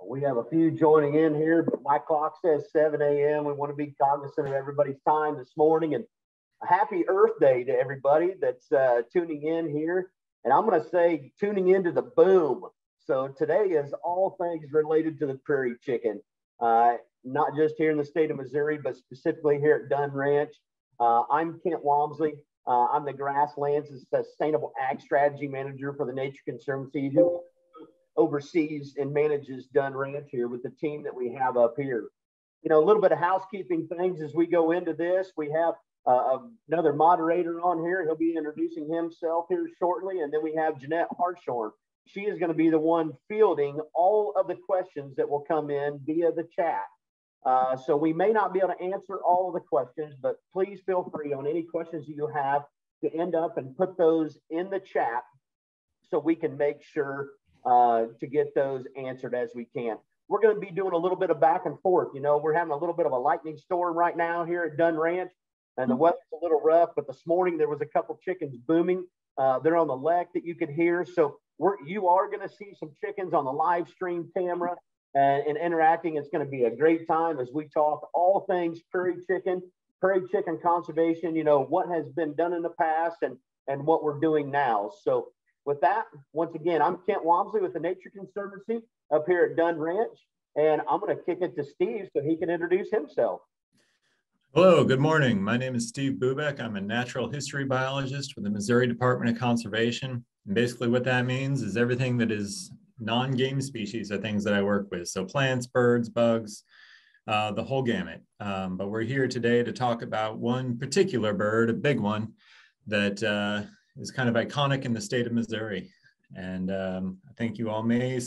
We have a few joining in here, but my clock says 7 a.m. We want to be cognizant of everybody's time this morning, and a happy Earth Day to everybody that's tuning in here. And I'm going to say tuning into the boom. So today is all things related to the prairie chicken, not just here in the state of Missouri, but specifically here at Dunn Ranch. I'm Kent Wamsley. I'm the Grasslands and Sustainable Ag Strategy Manager for the Nature Conservancy, who oversees and manages Dunn Ranch here with the team that we have up here. You know, a little bit of housekeeping things as we go into this. We have another moderator on here. He'll be introducing himself here shortly. And then we have Jeanette Hartsorn. She is going to be the one fielding all of the questions that will come in via the chat. So we may not be able to answer all of the questions, but please feel free on any questions you have to end up and put those in the chat so we can make sure to get those answered as we can. We're going to be doing a little bit of back and forth. You know, we're having a little bit of a lightning storm right now here at Dunn Ranch, and the weather's a little rough, but this morning there was a couple chickens booming. They're on the lek that you could hear. So you are going to see some chickens on the live stream camera and interacting. It's going to be a great time as we talk all things prairie chicken conservation, you know, what has been done in the past and what we're doing now. So with that, once again, I'm Kent Wamsley with the Nature Conservancy up here at Dunn Ranch, and I'm going to kick it to Steve so he can introduce himself. Hello, good morning. My name is Steve Buback. I'm a natural history biologist with the Missouri Department of Conservation. And basically what that means is everything that is non-game species are things that I work with. So plants, birds, bugs, the whole gamut. But we're here today to talk about one particular bird, a big one, that is kind of iconic in the state of Missouri. And I think you all may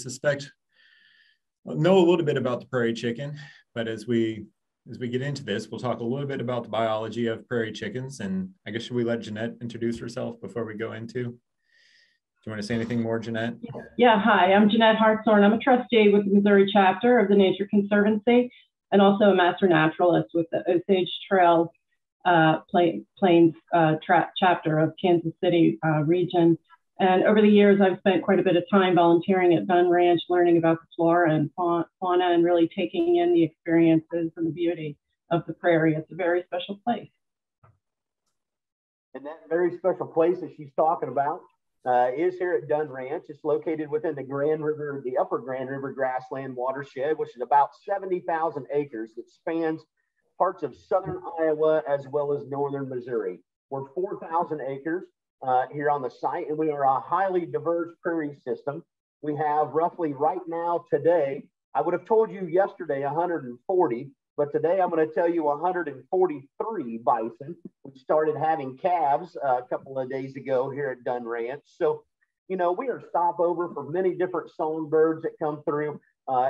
know a little bit about the prairie chicken, but as we get into this, we'll talk a little bit about the biology of prairie chickens. And I guess should we let Jeanette introduce herself before we go into? Do you want to say anything more, Jeanette? Yeah, hi, I'm Jeanette Hartsorn. I'm a trustee with the Missouri chapter of the Nature Conservancy and also a master naturalist with the Osage Trails Plains chapter of Kansas City region. And over the years, I've spent quite a bit of time volunteering at Dunn Ranch, learning about the flora and fauna and really taking in the experiences and the beauty of the prairie. It's a very special place. And that very special place that she's talking about is here at Dunn Ranch. It's located within the Upper Grand River grassland watershed, which is about 70,000 acres that spans parts of southern Iowa as well as northern Missouri. We're 4,000 acres here on the site, and we are a highly diverse prairie system. We have roughly right now today, I would have told you yesterday 140, but today I'm going to tell you 143 bison. We started having calves a couple of days ago here at Dunn Ranch. So, you know, we are stopover for many different songbirds that come through.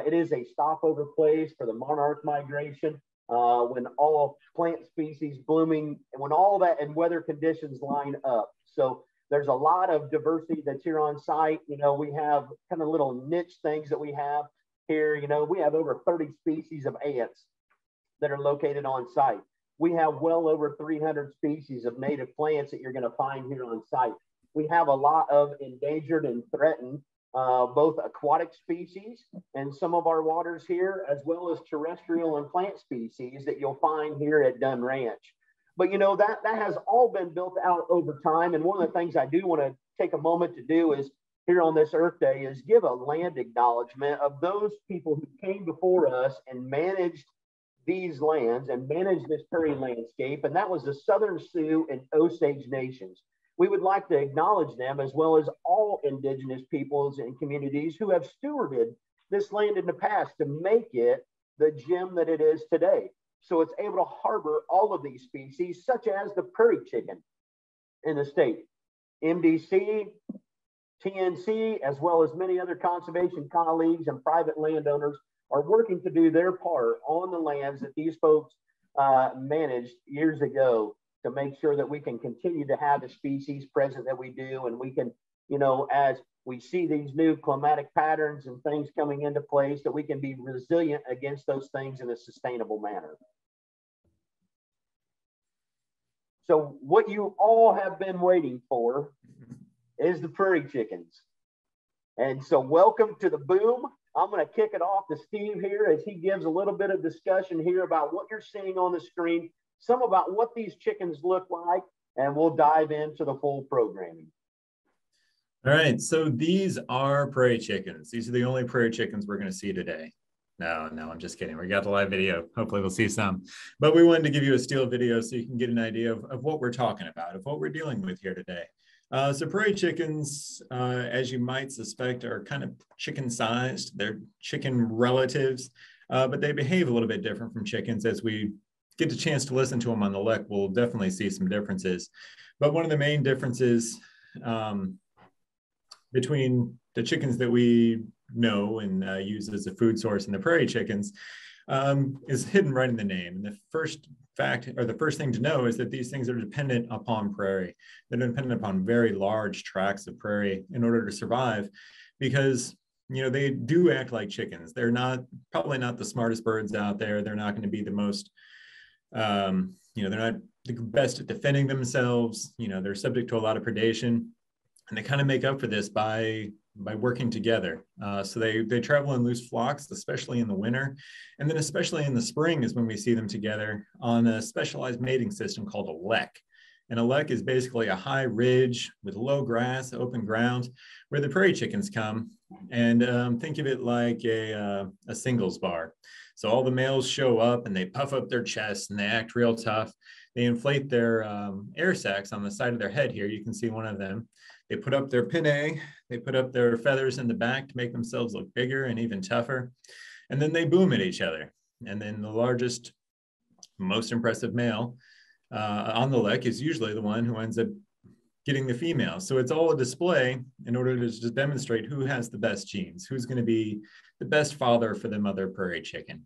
It is a stopover place for the monarch migration. When all plant species blooming, and when all that and weather conditions line up. So there's a lot of diversity that's here on site. You know, we have kind of little niche things that we have here. You know, we have over 30 species of ants that are located on site. We have well over 300 species of native plants that you're going to find here on site. We have a lot of endangered and threatened both aquatic species and some of our waters here, as well as terrestrial and plant species that you'll find here at Dunn Ranch. But you know, that has all been built out over time. And one of the things I do want to take a moment to do is here on this Earth Day is give a land acknowledgement of those people who came before us and managed these lands and managed this prairie landscape. And that was the Southern Sioux and Osage nations. We would like to acknowledge them as well as all indigenous peoples and communities who have stewarded this land in the past to make it the gem that it is today. So it's able to harbor all of these species, such as the prairie chicken in the state. MDC, TNC, as well as many other conservation colleagues and private landowners are working to do their part on the lands that these folks managed years ago to make sure that we can continue to have the species present that we do. And we can, you know, as we see these new climatic patterns and things coming into place, that we can be resilient against those things in a sustainable manner. So what you all have been waiting for is the prairie chickens. And so welcome to the boom. I'm going to kick it off to Steve here as he gives a little bit of discussion here about what you're seeing on the screen, some about what these chickens look like, and we'll dive into the full programming. All right, so these are prairie chickens. These are the only prairie chickens we're going to see today. No, I'm just kidding. We got the live video. Hopefully we'll see some. But we wanted to give you a still video so you can get an idea of what we're talking about, of what we're dealing with here today. So prairie chickens, as you might suspect, are kind of chicken-sized. They're chicken relatives, but they behave a little bit different from chickens. As we get the chance to listen to them on the lek, we'll definitely see some differences. But one of the main differences between the chickens that we know and use as a food source and the prairie chickens is hidden right in the name. And the first fact, or the first thing to know, is that these things are dependent upon prairie. They're dependent upon very large tracts of prairie in order to survive, because they do act like chickens. They're probably not the smartest birds out there. They're not going to be the most they're not the best at defending themselves. They're subject to a lot of predation, and they kind of make up for this by working together. So they travel in loose flocks, especially in the winter. And then especially in the spring is when we see them together on a specialized mating system called a lek. And a lek is basically a high ridge with low grass, open ground, where the prairie chickens come. And think of it like a singles bar. So all the males show up and they puff up their chests and they act real tough. They inflate their air sacs on the side of their head here. You can see one of them. They put up their pinnae, they put up their feathers in the back to make themselves look bigger and even tougher. And then they boom at each other. And then the largest, most impressive male on the lek is usually the one who ends up getting the female. So it's all a display in order to just demonstrate who has the best genes, who's going to be the best father for the mother prairie chicken.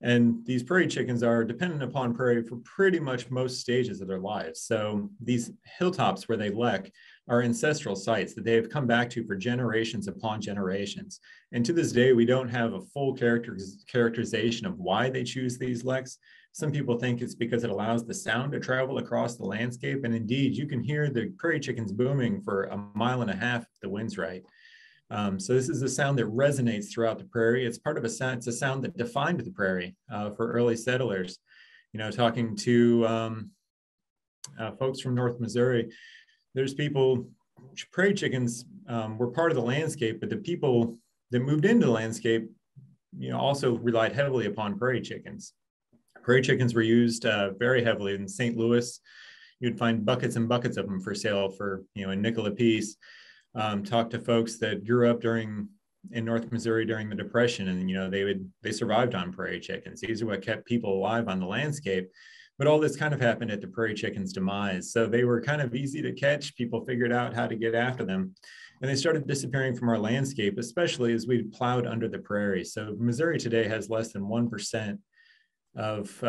And these prairie chickens are dependent upon prairie for pretty much most stages of their lives. So these hilltops where they lek are ancestral sites that they have come back to for generations upon generations. And to this day, we don't have a full characterization of why they choose these leks. Some people think it's because it allows the sound to travel across the landscape. And indeed, you can hear the prairie chickens booming for 1.5 miles if the wind's right. So this is a sound that resonates throughout the prairie. It's part of a sound, it's a sound that defined the prairie for early settlers. Talking to folks from North Missouri, there's people, prairie chickens were part of the landscape, but the people that moved into the landscape, also relied heavily upon prairie chickens. Prairie chickens were used very heavily in St. Louis. You'd find buckets and buckets of them for sale for, a nickel a piece. Talk to folks that grew up in North Missouri during the Depression, and they survived on prairie chickens. These are what kept people alive on the landscape. But all this kind of happened at the prairie chickens' demise. So they were kind of easy to catch. People figured out how to get after them, and they started disappearing from our landscape, especially as we plowed under the prairie. So Missouri today has less than 1% of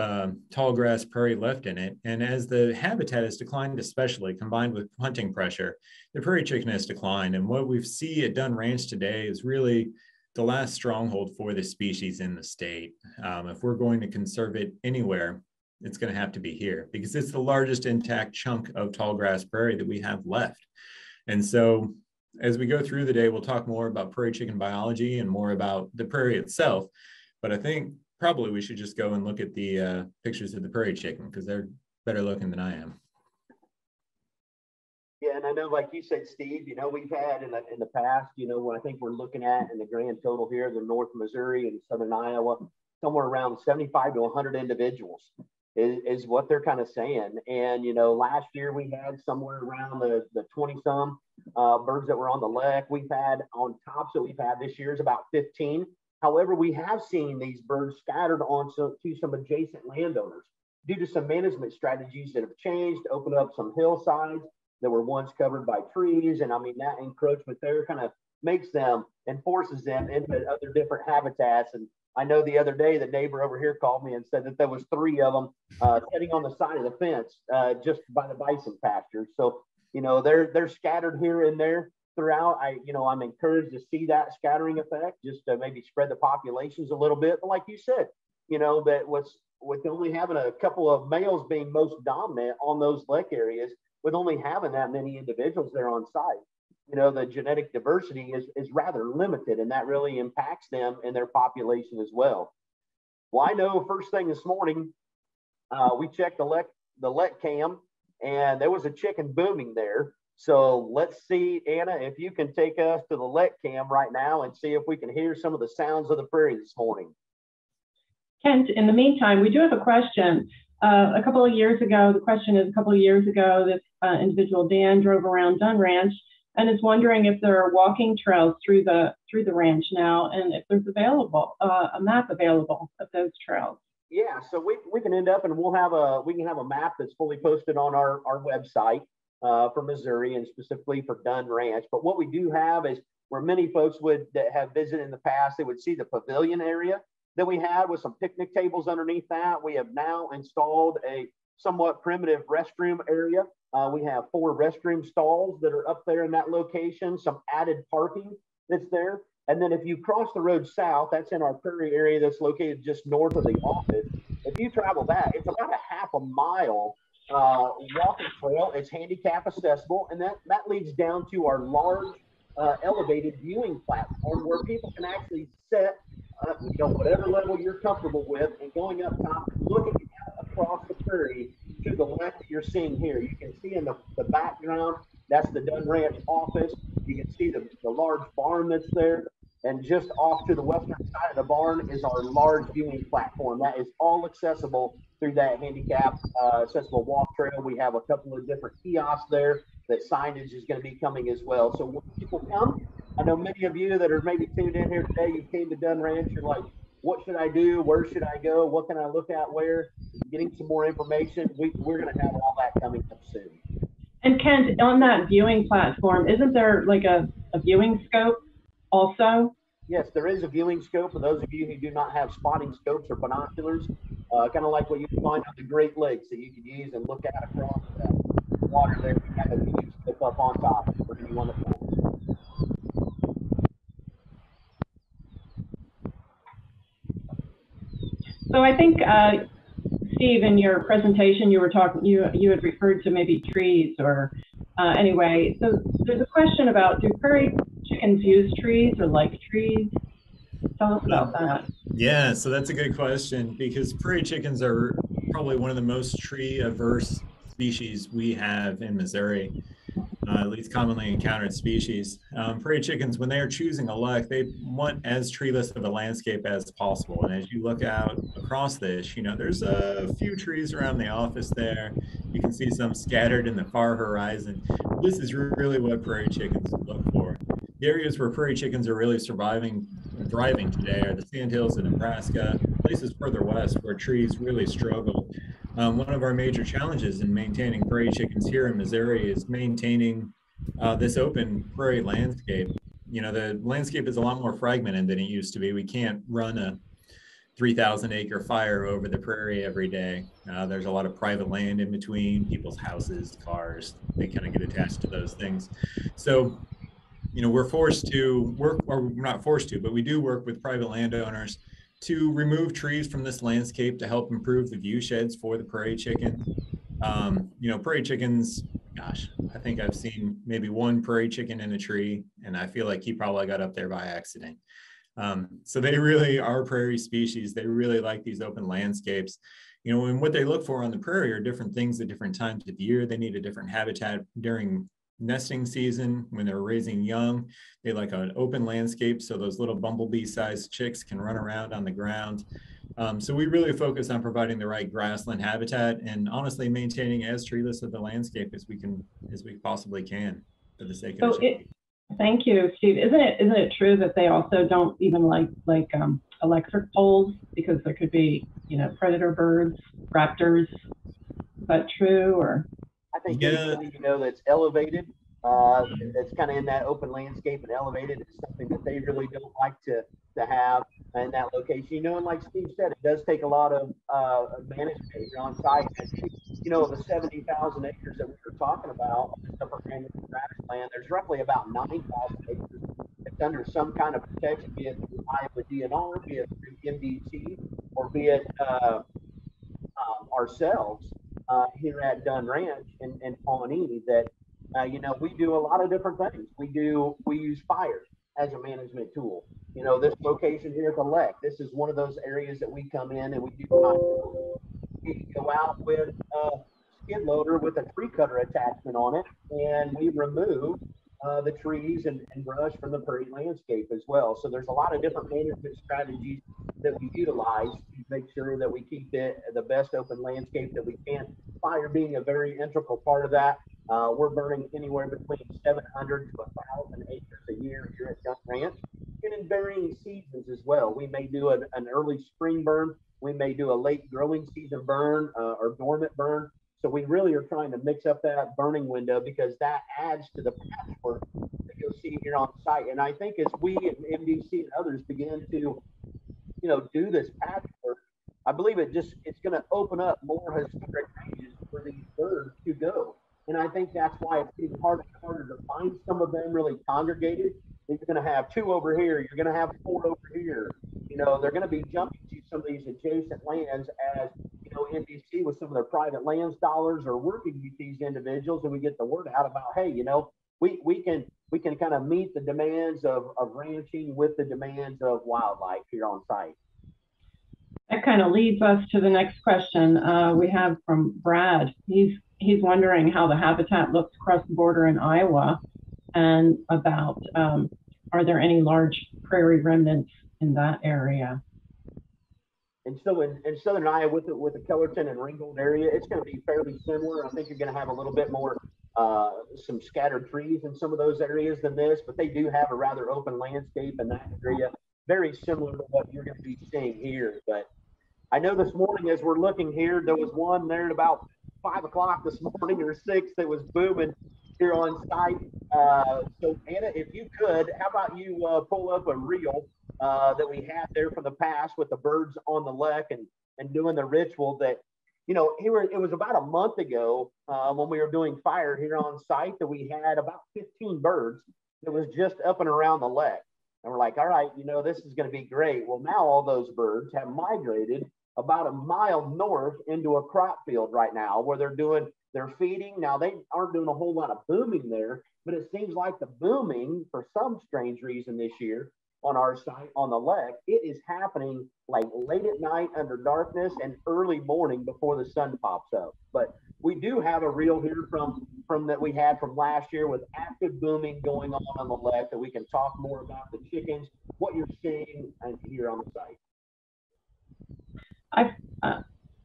tall grass prairie left in it. And as the habitat has declined, especially combined with hunting pressure, the prairie chicken has declined. And what we see at Dunn Ranch today is really the last stronghold for the species in the state. If we're going to conserve it anywhere, it's going to have to be here, because it's the largest intact chunk of tall grass prairie that we have left. And so as we go through the day, we'll talk more about prairie chicken biology and more about the prairie itself. But I think probably we should just go and look at the pictures of the prairie chicken, because they're better looking than I am. Yeah, and I know, like you said, Steve, we've had in the past, what I think we're looking at in the grand total here, the North Missouri and Southern Iowa, somewhere around 75 to 100 individuals is what they're kind of saying. And, last year we had somewhere around the 20-some birds that were on the lek. We've had on tops that we've had this year is about 15. However, we have seen these birds scattered onto some adjacent landowners due to some management strategies that have changed, opened up some hillsides that were once covered by trees. And I mean, that encroachment there kind of makes them and forces them into other different habitats. And I know the other day, the neighbor over here called me and said that there was 3 of them sitting on the side of the fence just by the bison pasture. So, they're scattered here and there throughout. I'm encouraged to see that scattering effect, just to maybe spread the populations a little bit. But like you said, that with only having a couple of males being most dominant on those lek areas, with only having that many individuals there on site, the genetic diversity is rather limited, and that really impacts them and their population as well. Well, I know first thing this morning, we checked the let cam, and there was a chicken booming there. So let's see, Anna, if you can take us to the let cam right now and see if we can hear some of the sounds of the prairie this morning. Kent, in the meantime, we do have a question. A couple of years ago, this individual, Dan, drove around Dunn Ranch and is wondering if there are walking trails through the ranch now, and if there's a map available of those trails. Yeah, so we can end up, and we can have a map that's fully posted on our website for Missouri, and specifically for Dunn Ranch. But what we do have is where many folks that have visited in the past, they would see the pavilion area that we had with some picnic tables underneath that. We have now installed a somewhat primitive restroom area. We have 4 restroom stalls that are up there in that location, some added parking that's there. And then if you cross the road south, that's in our prairie area that's located just north of the office. If you travel that, it's about a half a mile walking trail. It's handicap accessible, and that leads down to our large elevated viewing platform where people can actually sit whatever level you're comfortable with, and going up top, looking out across the prairie to the left that you're seeing here. You can see in the background, that's the Dunn Ranch office. You can see the large barn that's there. And just off to the western side of the barn is our large viewing platform. That is all accessible through that handicap accessible walk trail. We have a couple of different kiosks there that signage is going to be coming as well. So when people come, I know many of you that are maybe tuned in here today, you came to Dunn Ranch, you're like, what should I do? Where should I go? What can I look at where? Getting some more information. We're going to have all that coming up soon. And Kent, on that viewing platform, isn't there like a viewing scope also? Yes, there is a viewing scope for those of you who do not have spotting scopes or binoculars, kind of like what you find on the Great Lakes that you can use and look at across the water there. We have a viewing scope up on top for anyone that wants. So I think, Steve, in your presentation, you had referred to maybe trees or anyway. So there's a question about, do prairie chickens use trees or like trees? Tell us about that. Yeah, so that's a good question, because prairie chickens are probably one of the most tree averse species we have in Missouri. At least commonly encountered species. Prairie chickens, when they are choosing a luck, they want as treeless of a landscape as possible. And as you look out across this, there's a few trees around the office there. You can see some scattered in the far horizon. This is really what prairie chickens look for. The areas where prairie chickens are really surviving and thriving today are the sandhills of Nebraska, places further west where trees really struggle. One of our major challenges in maintaining prairie chickens here in Missouri is maintaining this open prairie landscape. The landscape is a lot more fragmented than it used to be. We can't run a 3,000 acre fire over the prairie every day. There's a lot of private land in between people's houses, cars. They kind of get attached to those things. So, we're forced to work, or we're not forced to, but we do work with private landowners to remove trees from this landscape to help improve the view sheds for the prairie chicken. Prairie chickens, gosh, I think I've seen maybe one prairie chicken in a tree, and I feel like he probably got up there by accident. So they really are prairie species. They really like these open landscapes. And what they look for on the prairie are different things at different times of year. They need a different habitat during nesting season when they're raising young. They like an open landscape so those little bumblebee-sized chicks can run around on the ground. So we really focus on providing the right grassland habitat and honestly maintaining as treeless of the landscape as we possibly can for the sake of the Thank you, Steve. Isn't it true that they also don't even like electric poles because there could be predator birds, raptors? Is that true? Or I think anything that's elevated, it's kind of in that open landscape and elevated, is something that they really don't like to have in that location. And like Steve said, it does take a lot of management on site. The 70,000 acres that we were talking about, upper grassland, there's roughly about 9,000 acres that's under some kind of protection, be it through Iowa DNR, be it through MDT, or be it ourselves here at Dunn Ranch and Pawnee, that You know, we do a lot of different things. We use fire as a management tool. You know, this location here at the lake, this is one of those areas that we come in and we do we go out with a skid loader with a tree cutter attachment on it, and we remove the trees and brush from the prairie landscape as well. So there's a lot of different management strategies that we utilize to make sure that we keep it the best open landscape that we can. Fire being a very integral part of that. We're burning anywhere between 700 to 1,000 acres a year here at Dunn Ranch, and in varying seasons as well. We may do an early spring burn. We may do a late growing season burn or dormant burn. So we really are trying to mix up that burning window because that adds to the patchwork that you'll see here on site. And I think as we at MDC and others begin to, you know, do this patchwork, I believe it's going to open up more historic ranges for these birds to go. And I think that's why it's getting harder and harder to find some of them really congregated. You're going to have 2 over here. You're going to have 4 over here. You know, they're going to be jumping to some of these adjacent lands as, you know, NBC with some of their private lands dollars are working with these individuals, and we get the word out about, hey, you know, we can kind of meet the demands of ranching with the demands of wildlife here on site. That kind of leads us to the next question we have from Brad. He's wondering how the habitat looks across the border in Iowa, and about are there any large prairie remnants in that area? And so in southern Iowa with the Kellerton and Ringgold area, it's going to be fairly similar. I think you're going to have a little bit more some scattered trees in some of those areas than this, but they do have a rather open landscape in that area, very similar to what you're going to be seeing here. But I know this morning as we're looking here, there was one there at about 5 o'clock this morning or 6 that was booming here on site. So Anna, if you could, how about you pull up a reel that we had there from the past with the birds on the lek and doing the ritual that, you know, it was about a month ago when we were doing fire here on site that we had about 15 birds that was just up and around the lek. And we're like, all right, you know, this is going to be great. Well, now all those birds have migrated about a mile north into a crop field right now where they're feeding. Now they aren't doing a whole lot of booming there, but it seems like the booming for some strange reason this year on our site on the lek, it is happening like late at night under darkness and early morning before the sun pops up. But we do have a reel here from that we had from last year with active booming going on the lek that we can talk more about the chickens, what you're seeing here on the site.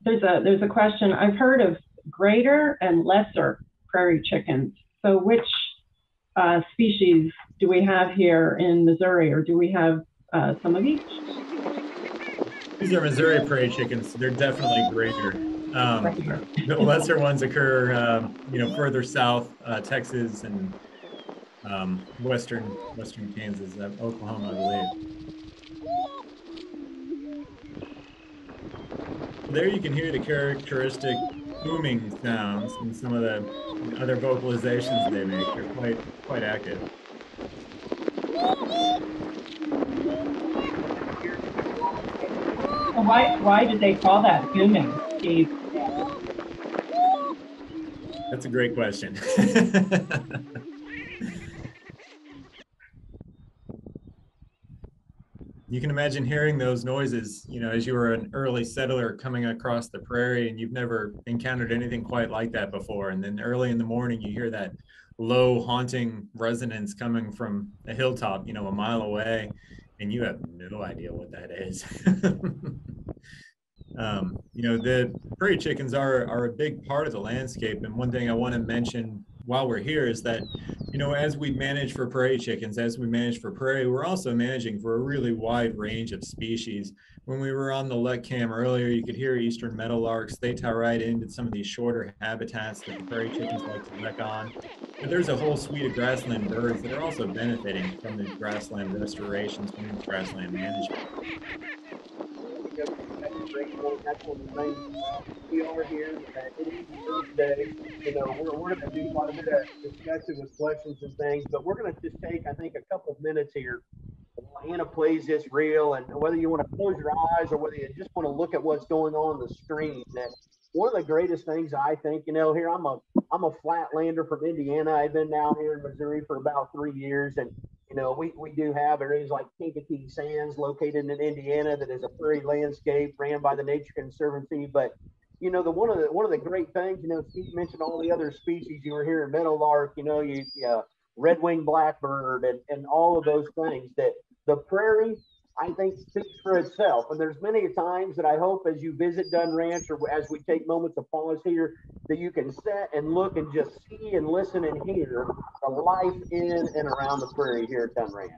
There's a question. I've heard of greater and lesser prairie chickens. So which species do we have here in Missouri, or do we have some of each? These are Missouri prairie chickens. They're definitely greater. The lesser ones occur, you know, further south, Texas and western Kansas, Oklahoma, I believe. There you can hear the characteristic booming sounds and some of the other vocalizations they make. They're quite active. Why did they call that booming, Steve? That's a great question. You can imagine hearing those noises, you know, as you were an early settler coming across the prairie and you've never encountered anything quite like that before. And then early in the morning, you hear that low haunting resonance coming from a hilltop, you know, a mile away, and you have no idea what that is. You know, the prairie chickens are a big part of the landscape. And one thing I want to mention while we're here is that, you know, as we manage for prairie chickens, as we manage for prairie, we're also managing for a really wide range of species. When we were on the lek cam earlier, you could hear eastern meadowlarks. They tie right into some of these shorter habitats that the prairie chickens like to lek on. But there's a whole suite of grassland birds that are also benefiting from the grassland restorations, from the grassland management. That's one of the things we are here. It is Earth Day. You know, we're going to do quite a bit of discussion with questions and things, but we're going to just take, I think, a couple of minutes here while Anna plays this reel, and whether you want to close your eyes or whether you just want to look at what's going on the screen, that one of the greatest things I think, here I'm a flatlander from Indiana. I've been down here in Missouri for about 3 years, and we do have areas like Kankakee Sands located in Indiana that is a prairie landscape ran by the Nature Conservancy. But one of the great things, Steve mentioned all the other species you were hearing, meadowlark, red-winged blackbird, and all of those things. That the prairie, I think, speaks for itself. And there's many times that I hope as you visit Dunn Ranch, or as we take moments of pause here, that you can sit and look and just see and listen and hear the life in and around the prairie here at Dunn Ranch.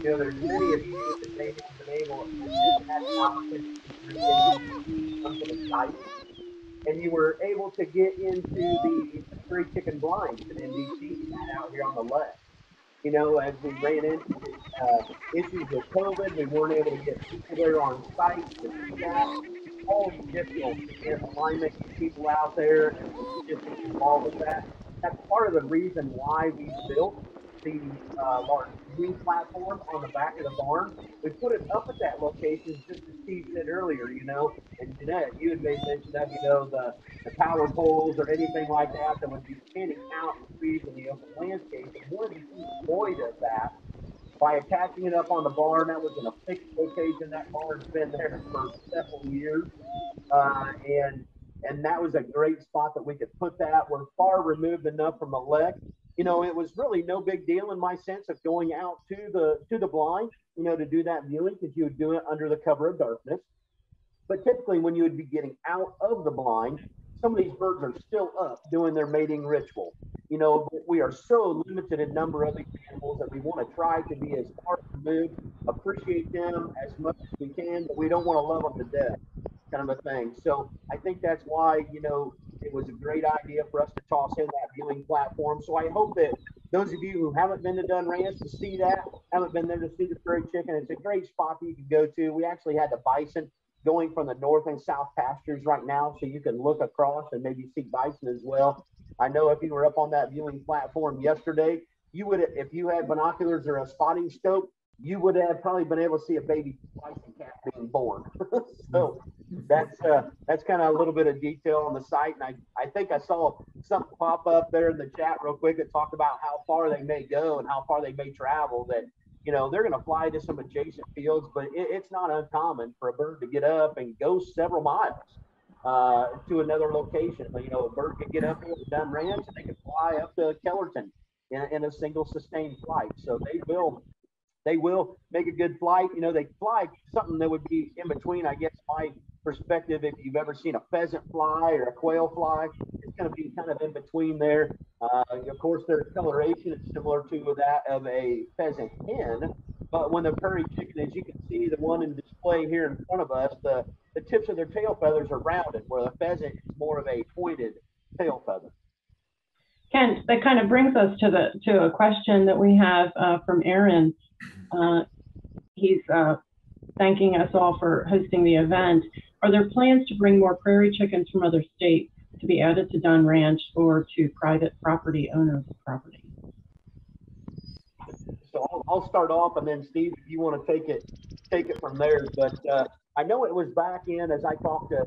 There's many of you that may have been able to have the opportunity to come to the site, and you were able to get into the free chicken blinds that NBC had out here on the left. As we ran into issues with COVID, we weren't able to get people there on site to see that. All the difficulty in alignment, people out there, and logistics involved with that. That's part of the reason why we built the large viewing platform on the back of the barn. We put it up at that location, just as Steve said earlier, and Jeanette, you had made mention of, the power poles or anything like that would be standing out in the trees in the open landscape. And wanted to keep void of that by attaching it up on the barn. That was in a fixed location. That barn's been there for several years. And that was a great spot that we could put that. We're far removed enough from the lek. It was really no big deal in my sense of going out to the blind, to do that viewing, because you would do it under the cover of darkness. But typically when you would be getting out of the blind, some of these birds are still up doing their mating ritual. We are so limited in number of these animals that we want to try to be as far removed, appreciate them as much as we can, but we don't want to love them to death, kind of a thing. So I think that's why, it was a great idea for us to toss in that viewing platform. So I hope that those of you who haven't been to Dunn Ranch to see that, haven't been there to see the prairie chicken, it's a great spot that you can go to. We actually had the bison going from the north and south pastures right now, so you can look across and maybe see bison as well. I know if you were up on that viewing platform yesterday, you would, if you had binoculars or a spotting scope, you would have probably been able to see a baby bison cat being born. So that's kind of a little bit of detail on the site. And I think I saw something pop up there in the chat real quick that talked about how far they may go and how far they may travel. That they're going to fly to some adjacent fields, but it's not uncommon for a bird to get up and go several miles to another location. A bird could get up here to Dunn Ranch and they can fly up to Kellerton in a single sustained flight. So they will make a good flight. They fly something that would be in between, I guess, my perspective. If you've ever seen a pheasant fly or a quail fly, it's going to be kind of in between there. Of course, their coloration is similar to that of a pheasant hen. But when the prairie chicken, as you can see, the one in display here in front of us, the the tips of their tail feathers are rounded, where the pheasant is more of a pointed tail feather. Ken, that kind of brings us to a question that we have from Aaron. He's thanking us all for hosting the event. Are there plans to bring more prairie chickens from other states to be added to Dunn Ranch or to private property owners' property? So I'll start off, and then Steve, if you want to take it from there. But I know it was back in, as I talked to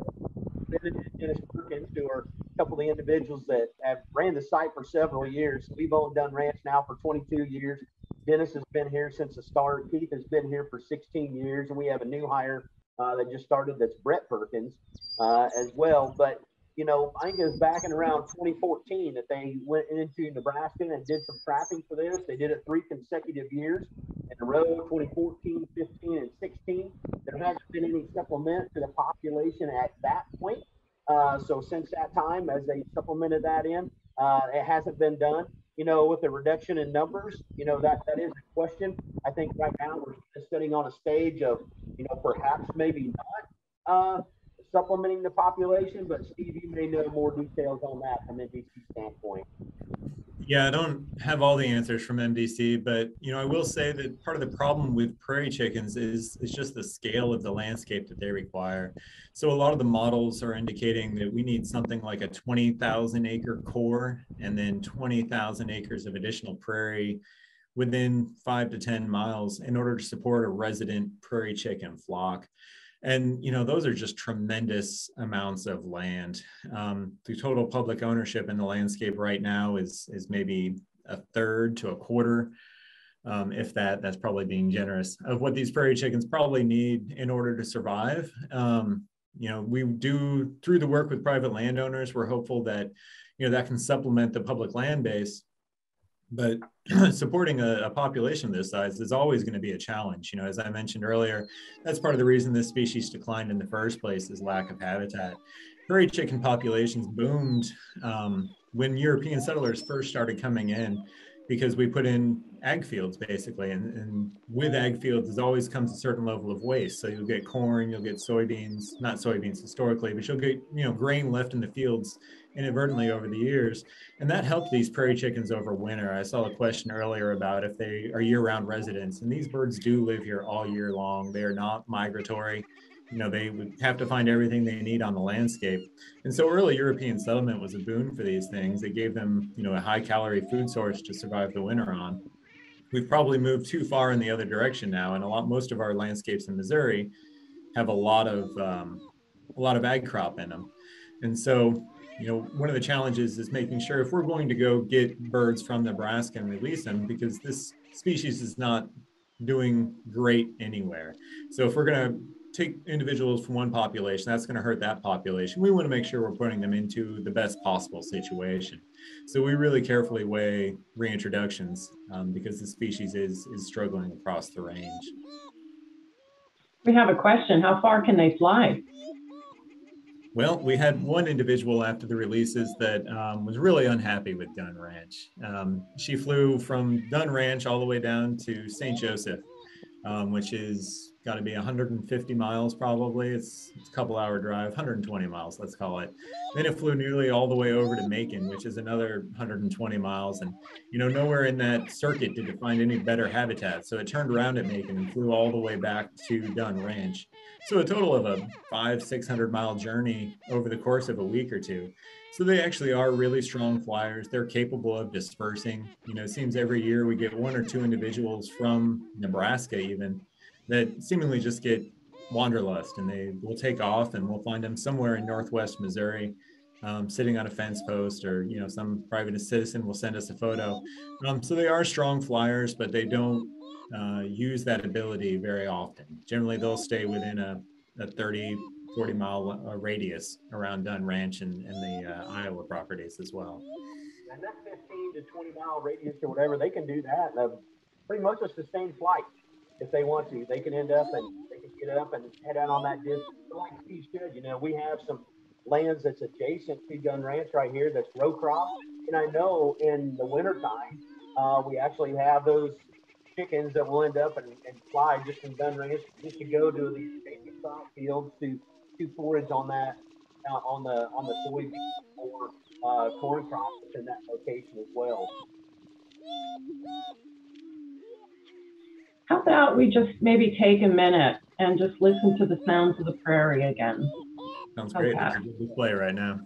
Dennis Perkins, who are a couple of the individuals that have ran the site for several years. We've owned Dunn Ranch now for 22 years. Dennis has been here since the start. Keith has been here for 16 years, and we have a new hire that just started. That's Brett Perkins as well. But you know, I think it was back in around 2014 that they went into Nebraska and did some trapping for this. They did it 3 consecutive years in a row, 2014, 15, and 16. There hasn't been any supplement to the population at that point. So since that time, as they supplemented that in, it hasn't been done. You know, with the reduction in numbers, you know, that is a question. I think right now we're sitting on a stage of, you know, perhaps maybe not supplementing the population, but Steve, you may know more details on that from NBC standpoint. Yeah, I don't have all the answers from MDC, but you know, I will say that part of the problem with prairie chickens is just the scale of the landscape that they require. So a lot of the models are indicating that we need something like a 20,000 acre core and then 20,000 acres of additional prairie within 5 to 10 miles in order to support a resident prairie chicken flock. And, you know, those are just tremendous amounts of land. The total public ownership in the landscape right now is maybe a third to a quarter, if that's probably being generous, of what these prairie chickens probably need in order to survive. You know, we do, through the work with private landowners, we're hopeful that, you know, that can supplement the public land base. But supporting a population this size is always going to be a challenge. You know, as I mentioned earlier, that's part of the reason this species declined in the first place, is lack of habitat. Prairie chicken populations boomed when European settlers first started coming in, because we put in ag fields basically, and with ag fields always comes a certain level of waste. So you'll get corn, you'll get soybeans, not soybeans historically, but you'll get, you know, grain left in the fields inadvertently over the years, and that helped these prairie chickens over winter. I saw a question earlier about if they are year-round residents, and these birds do live here all year long. They are not migratory. You know, they would have to find everything they need on the landscape. And so early European settlement was a boon for these things. It gave them, you know, a high calorie food source to survive the winter on. We've probably moved too far in the other direction now, and most of our landscapes in Missouri have a lot of ag crop in them. And so, you know, one of the challenges is making sure, if we're going to go get birds from Nebraska and release them, because this species is not doing great anywhere. So if we're going to take individuals from one population, that's going to hurt that population. We want to make sure we're putting them into the best possible situation. So we really carefully weigh reintroductions because the species is struggling across the range. We have a question. How far can they fly? Well, we had one individual after the releases that was really unhappy with Dunn Ranch. She flew from Dunn Ranch all the way down to St. Joseph, which is got to be 150 miles probably. It's a couple hour drive, 120 miles, let's call it. Then it flew nearly all the way over to Macon, which is another 120 miles. And, you know, nowhere in that circuit did it find any better habitat. So it turned around at Macon and flew all the way back to Dunn Ranch. So a total of a 500-600 mile journey over the course of a week or two. So they actually are really strong flyers. They're capable of dispersing. You know, it seems every year we get 1 or 2 individuals from Nebraska even that seemingly just get wanderlust, and they will take off, and we'll find them somewhere in Northwest Missouri, sitting on a fence post, or, you know, some private citizen will send us a photo. So they are strong flyers, but they don't use that ability very often. Generally, they'll stay within a 30, 40 mile radius around Dunn Ranch and the Iowa properties as well. And that 15 to 20 mile radius or whatever, they can do that. Pretty much a sustained flight. If they want to, they can end up and they can get up and head out on that distance. Like Steve said, you know, we have some lands that's adjacent to Dunn Ranch right here that's row crop. And I know in the wintertime, we actually have those chickens that will end up and fly just from Dunn Ranch just to go to these adjacent crop fields to to forage on that on the soybean or corn crops within that location as well. How about we just maybe take a minute and just listen to the sounds of the prairie again? Sounds great. It's a good display right now.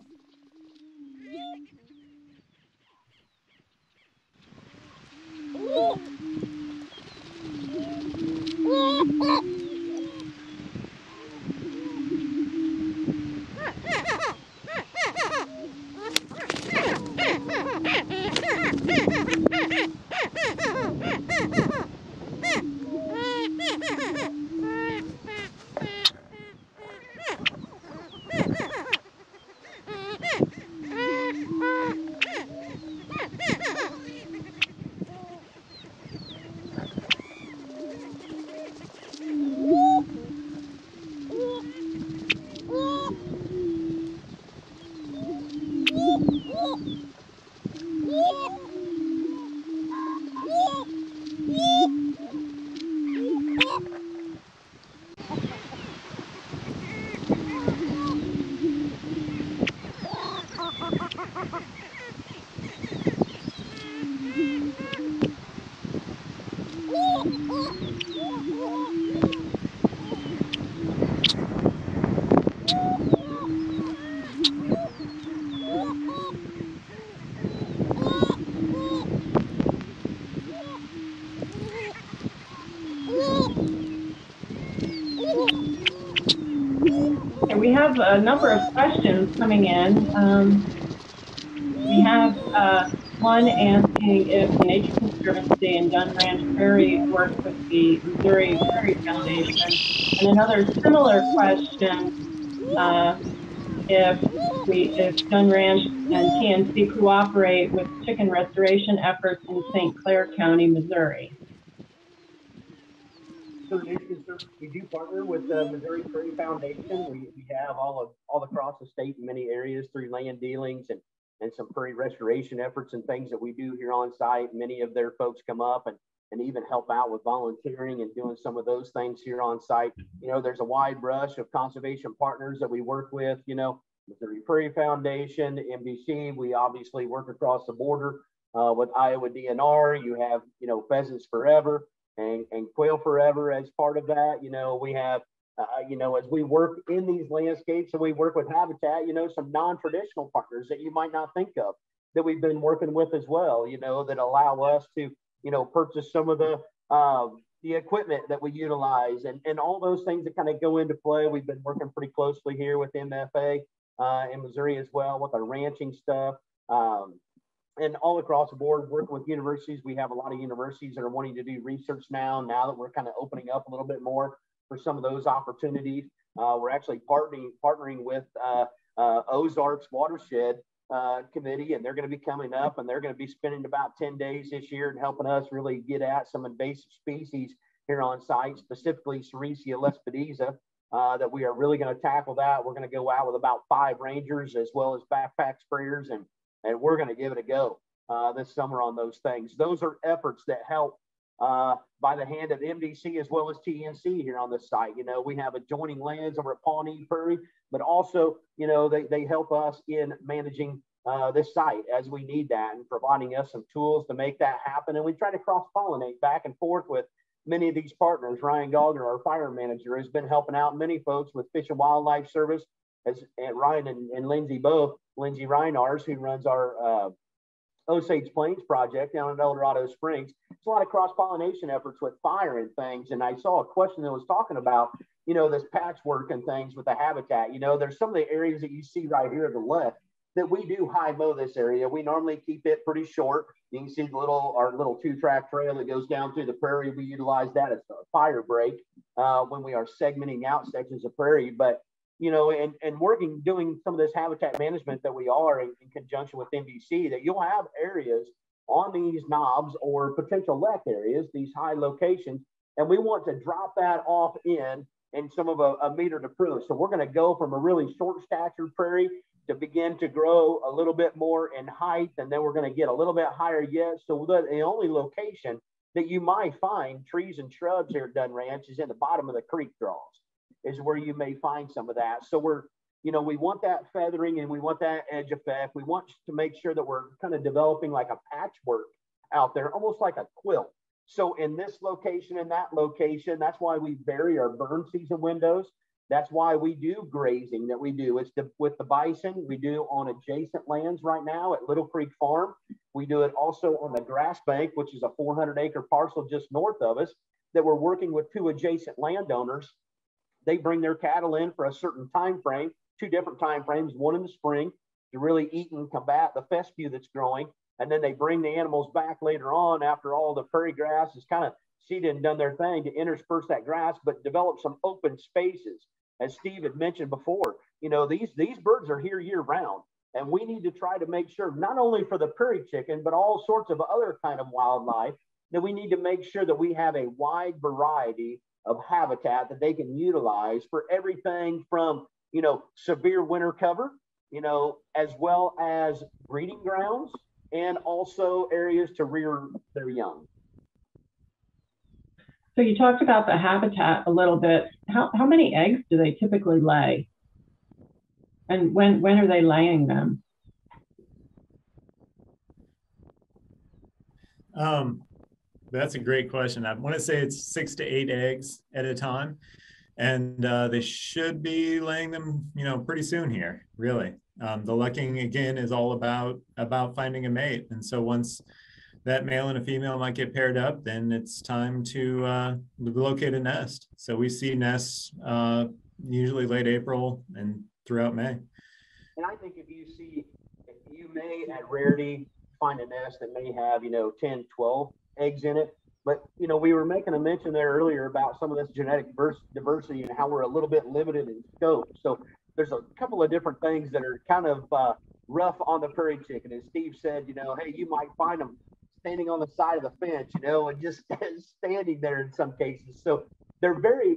We have a number of questions coming in. We have one asking if the Nature Conservancy and Dunn Ranch Prairie work with the Missouri Prairie Foundation, and another similar question if Dunn Ranch and TNC cooperate with chicken restoration efforts in St. Clair County, Missouri. So we do partner with the Missouri Prairie Foundation. We have all across the state in many areas through land dealings and some prairie restoration efforts and things that we do here on site. Many of their folks come up and even help out with volunteering and doing some of those things here on site. You know, there's a wide brush of conservation partners that we work with, you know, Missouri Prairie Foundation, MDC. We obviously work across the border with Iowa DNR. You have, you know, Pheasants Forever and Quail Forever as part of that. You know, we have, you know, as we work in these landscapes and we work with Habitat, you know, some non-traditional partners that you might not think of that we've been working with as well, you know, that allow us to, you know, purchase some of the equipment that we utilize and all those things that kind of go into play. We've been working pretty closely here with MFA in Missouri as well with our ranching stuff. And all across the board, working with universities. We have a lot of universities that are wanting to do research now that we're kind of opening up a little bit more for some of those opportunities. We're actually partnering with Ozarks Watershed Committee, and they're going to be coming up and they're going to be spending about 10 days this year and helping us really get at some invasive species here on site, specifically Sericea lespedeza, that we are really going to tackle that. We're going to go out with about 5 rangers as well as backpack sprayers, and we're going to give it a go this summer on those things. Those are efforts that help by the hand of MDC as well as TNC here on this site. You know, we have adjoining lands over at Pawnee Prairie, but also, you know, they help us in managing this site as we need that and providing us some tools to make that happen. And we try to cross-pollinate back and forth with many of these partners. Ryan Gallagher, our fire manager, has been helping out many folks with Fish and Wildlife Service, and Ryan and Lindsay both. Lindsay Reinars, who runs our Osage Plains project down in El Dorado Springs. It's a lot of cross-pollination efforts with fire and things. And I saw a question that was talking about, you know, this patchwork and things with the habitat. You know, there's some of the areas that you see right here to the left that we do high mow this area. We normally keep it pretty short. You can see our little 2-track trail that goes down through the prairie. We utilize that as a fire break when we are segmenting out sections of prairie. But you know, and doing some of this habitat management that we are in conjunction with NBC, that you'll have areas on these knobs or potential lek areas, these high locations, and we want to drop that off in some of a metered approach. So we're going to go from a really short stature prairie to begin to grow a little bit more in height, and then we're going to get a little bit higher yet. So the only location that you might find trees and shrubs here at Dunn Ranch is in the bottom of the creek draws. is where you may find some of that. So we're, you know, we want that feathering and we want that edge effect. We want to make sure that we're kind of developing like a patchwork out there, almost like a quilt. So in this location and that location, that's why we vary our burn season windows. That's why we do grazing that we do. It's with the bison, we do on adjacent lands right now at Little Creek Farm. We do it also on the grass bank, which is a 400-acre parcel just north of us that we're working with 2 adjacent landowners. They bring their cattle in for a certain time frame, 2 different time frames, one in the spring to really eat and combat the fescue that's growing. And then they bring the animals back later on after all the prairie grass is kind of seeded and done their thing to intersperse that grass, but develop some open spaces. As Steve had mentioned before, you know, these birds are here year round, and we need to try to make sure not only for the prairie chicken, but all sorts of other kind of wildlife, that we need to make sure that we have a wide variety of habitat that they can utilize for everything from, you know, severe winter cover, you know, as well as breeding grounds and also areas to rear their young. So you talked about the habitat a little bit. How many eggs do they typically lay? And when are they laying them? That's a great question. I want to say it's 6 to 8 eggs at a time. And they should be laying them, you know, pretty soon here, really. The lucking, again, is all about finding a mate. And so once that male and a female might get paired up, then it's time to locate a nest. So we see nests usually late April and throughout May. And I think if you may at rarity find a nest that may have, you know, 10, 12 eggs in it. But, you know, we were making a mention there earlier about some of this genetic diversity and how we're a little bit limited in scope. So there's a couple of different things that are kind of rough on the prairie chicken. As Steve said, you know, hey, you might find them standing on the side of the fence, you know, and just standing there in some cases. So they're very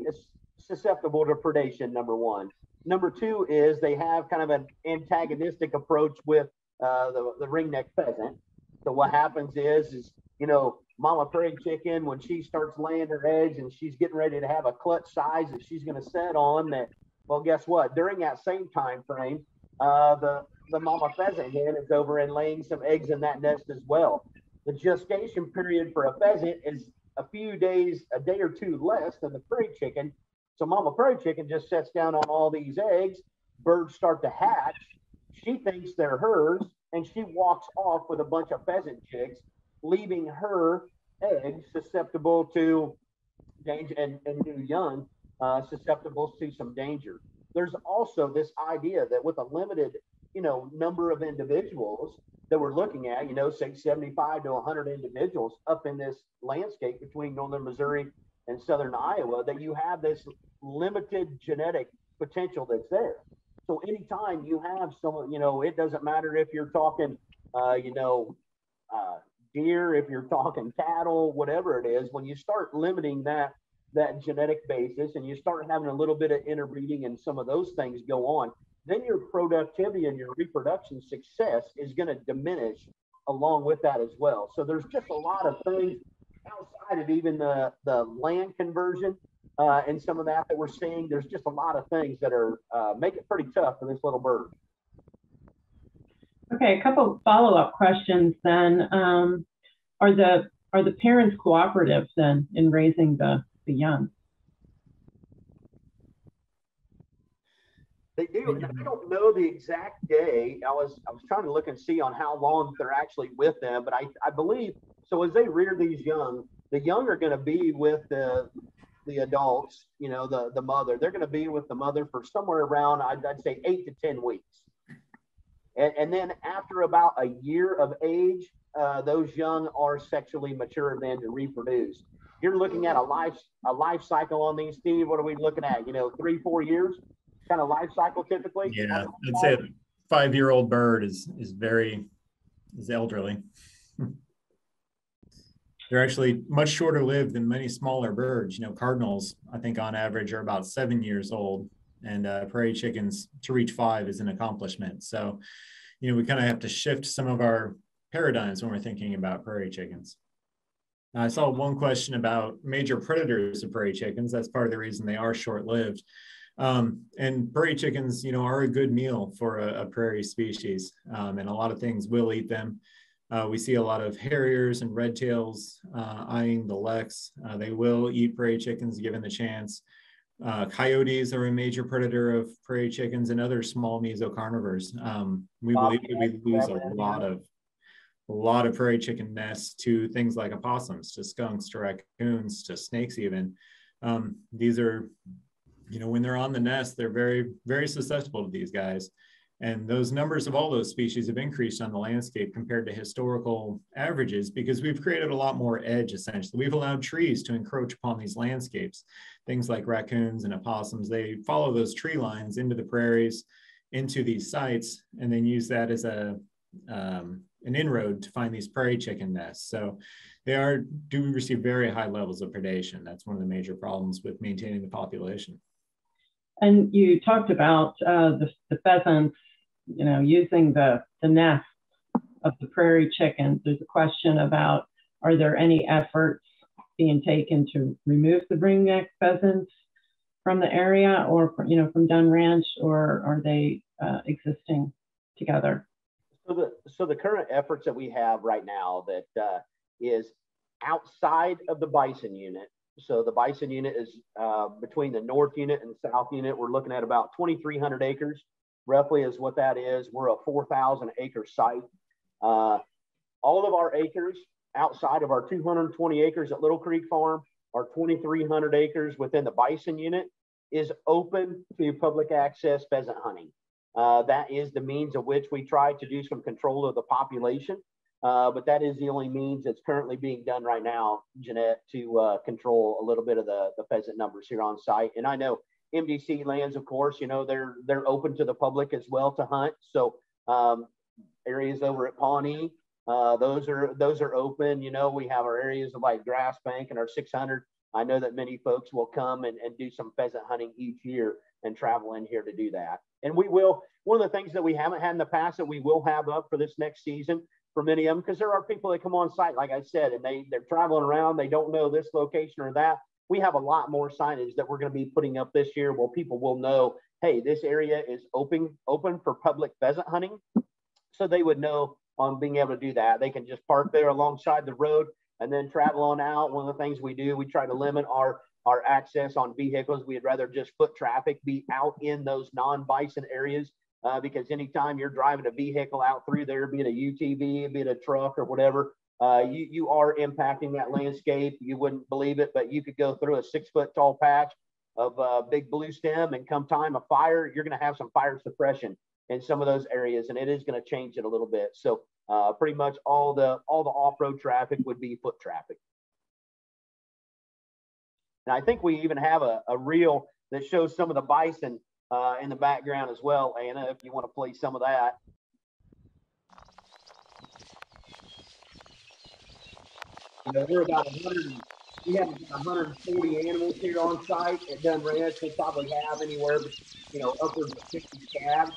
susceptible to predation, number one. Number two is they have kind of an antagonistic approach with the ringneck pheasant. So what happens is, you know, mama prairie chicken, when she starts laying her eggs and she's getting ready to have a clutch size that she's going to set on, that, well, guess what? During that same time frame, the mama pheasant hen is over and laying some eggs in that nest as well. The gestation period for a pheasant is a few days, a day or two less than the prairie chicken. So mama prairie chicken just sets down on all these eggs. Birds start to hatch. She thinks they're hers, and she walks off with a bunch of pheasant chicks, leaving her eggs susceptible to danger and new young susceptible to some danger. There's also this idea that with a limited, you know, number of individuals that we're looking at, you know, say 75 to 100 individuals up in this landscape between northern Missouri and southern Iowa, that you have this limited genetic potential that's there. So anytime you have someone, you know, it doesn't matter if you're talking, you know, deer, if you're talking cattle, whatever it is, when you start limiting that genetic basis and you start having a little bit of interbreeding and some of those things go on, then your productivity and your reproduction success is going to diminish along with that as well. So there's just a lot of things outside of even the land conversion and some of that we're seeing. There's just a lot of things that are make it pretty tough for this little bird. Okay, a couple follow-up questions then. Are the parents cooperative then in raising the young? They do, and I don't know the exact day. I was trying to look and see on how long they're actually with them, but I believe so. As they rear these young, the young are going to be with the adults, you know, the mother. They're going to be with the mother for somewhere around, I'd say 8 to 10 weeks. And then after about a year of age, those young are sexually mature then to reproduce. You're looking at a life cycle on these, Steve. What are we looking at? You know, 3-4 years kind of life cycle typically? Yeah, I'd say a 5-year-old bird is elderly. They're actually much shorter lived than many smaller birds. You know, cardinals, I think on average are about 7 years old, and prairie chickens to reach 5 is an accomplishment. So, you know, we kind of have to shift some of our paradigms when we're thinking about prairie chickens. I saw one question about major predators of prairie chickens. That's part of the reason they are short-lived. And prairie chickens, you know, are a good meal for a prairie species, and a lot of things will eat them. We see a lot of harriers and red tails eyeing the leks. They will eat prairie chickens given the chance. Coyotes are a major predator of prairie chickens and other small mesocarnivores. We believe that we lose a lot of prairie chicken nests to things like opossums, to skunks, to raccoons, to snakes even. These are, you know, when they're on the nest, they're very, very susceptible to these guys. And those numbers of all those species have increased on the landscape compared to historical averages because we've created a lot more edge, essentially. We've allowed trees to encroach upon these landscapes. Things like raccoons and opossums, they follow those tree lines into the prairies, into these sites, and then use that as an inroad to find these prairie chicken nests. So they do receive very high levels of predation. That's one of the major problems with maintaining the population. And you talked about the pheasants, you know, using the nest of the prairie chickens. There's a question about, are there any efforts being taken to remove the ringneck pheasants from the area, or, you know, from Dunn Ranch, or are they existing together? So the current efforts that we have right now that is outside of the bison unit. So the bison unit is between the north unit and the south unit. We're looking at about 2,300 acres, roughly is what that is. We're a 4,000 acre site. All of our acres outside of our 220 acres at Little Creek Farm, our 2,300 acres within the bison unit is open to public access pheasant hunting. That is the means of which we try to do some control of the population. But that is the only means that's currently being done right now, Jeanette, to control a little bit of the pheasant numbers here on site. And I know MDC lands, of course, you know, they're open to the public as well to hunt. So areas over at Pawnee, those are open. You know, we have our areas of like Grass Bank and our 600. I know that many folks will come and do some pheasant hunting each year and travel in here to do that. And we will, one of the things that we haven't had in the past that we will have up for this next season for many of them, because there are people that come on site, like I said, and they're traveling around, they don't know this location or that. We have a lot more signage that we're going to be putting up this year where people will know, hey, this area is open for public pheasant hunting. So they would know on being able to do that. They can just park there alongside the road and then travel on out. One of the things we do, we try to limit our access on vehicles. We'd rather just foot traffic be out in those non-bison areas because anytime you're driving a vehicle out through there, be it a UTV, be it a truck or whatever, you are impacting that landscape. You wouldn't believe it, but you could go through a 6 foot tall patch of big blue stem, and come time of fire, you're going to have some fire suppression in some of those areas, and it is going to change it a little bit. So pretty much all the off-road traffic would be foot traffic. And I think we even have a reel that shows some of the bison in the background as well, Anna, if you want to play some of that. You know, we're about 100, we have 140 animals here on site at Dunn Ranch. We'll probably have anywhere, you know, upwards of 50 calves,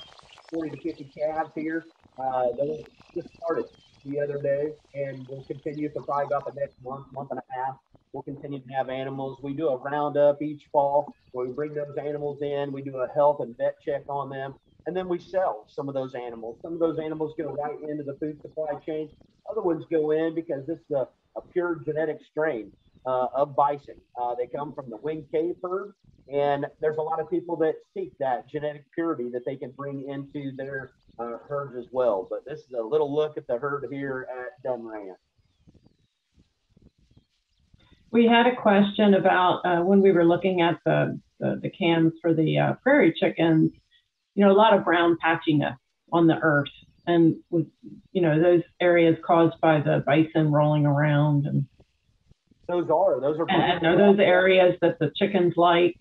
40 to 50 calves here. Those just started the other day, and we'll continue for probably about the next month and a half. We'll continue to have animals. We do a roundup each fall where we bring those animals in. We do a health and vet check on them, and then we sell some of those animals. Some of those animals go right into the food supply chain. Other ones go in because this is a pure genetic strain of bison. They come from the winged cave herd, and there's a lot of people that seek that genetic purity that they can bring into their herds as well. But this is a little look at the herd here at Dunn Ranch. We had a question about when we were looking at the cams for the prairie chickens, you know, a lot of brown patchiness on the earth, and with, you know, those areas caused by the bison rolling around, and those are those areas that the chickens like.